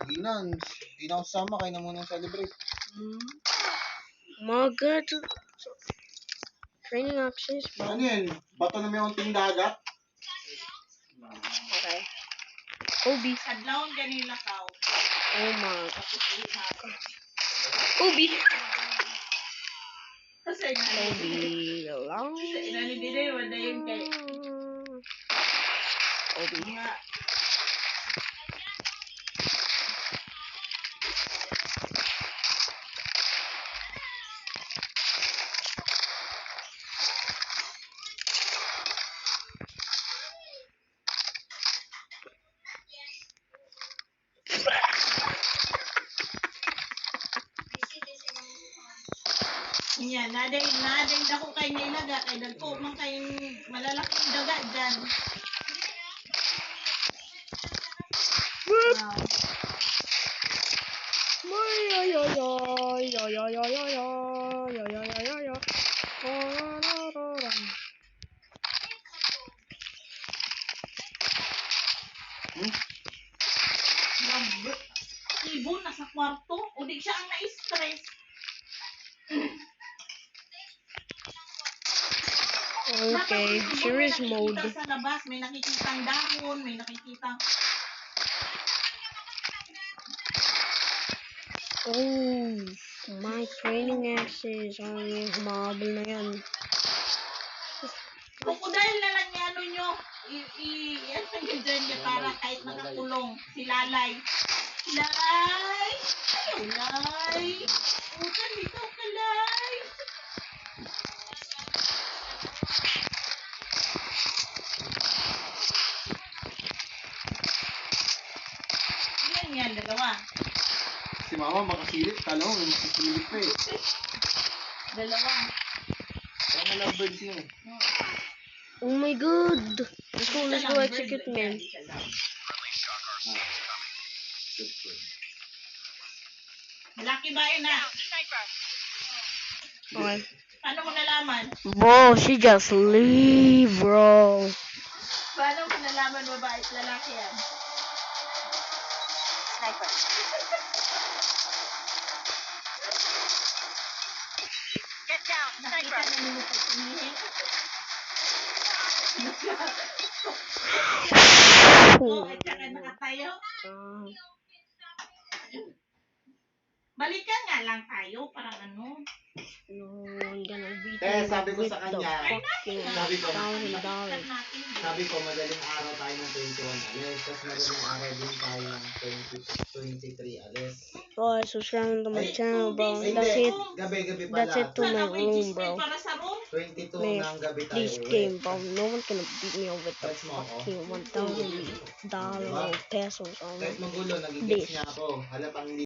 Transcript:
Hindi na ako sama. Kayo na muna celebrate. Mga good. Training access, bro. Ano yan? Bato na may unting dagat? Okay. Kobe. Adlaw ganila kao. Oh my god. Kobe. Kasi Kobe lang. inani dire wala yung kay Kobe. nga Yan, naday dako kay nilaga kay dagko man kay malalaking daga diyan. Wow. Ibon na sa kwarto, o di siya ang na-stress. Okay, serious mode. Sa labas, may nakikitang dahon, may nakikitang... Oh, my training access. Ay, humabol na yan. Crocodile na lang yan nyo. Ano nyo dyan niya para kahit nakakulong. Si Lalay. Lay! Ayaw, Lay! Utan, ikaw ka, Lay! Ilan yan, dalawa? Si mama makasilip. Kala mo may makasilip pa eh. Dalawa. Kaya na lovebirds yun. Oh my god. Let's go execute, man. Malaki ba yun na? Okay. Paano mo nalaman? Bro, she just leave, bro. Paano mo nalaman babae at lalaki yan? Sniper. Get down, sniper. Nakita na mo pagpilihin. Oh, at saka nakatayo. Balikan nga lang tayo, parang ano. No, I'm gonna beat Eh, you sabi ko with sa the kanya, fucking sabi ko, $1,000. Natin. Sabi ko, madaling araw tayo ng 21 alis. Tapos madaling araw din tayo ng 23 alis. Bro, subscribe to my channel, bro. Ay, That's hindi. it. Gabi-gabi pala. That's it to my room, bro. Para sa room? 22 Man, ng gabi tayo this uwi. game, bro. No one can beat me with the That's mo ako. fucking $1,000 pesos on Kahit magulo, this. nagigits niya ako. Halatang hindi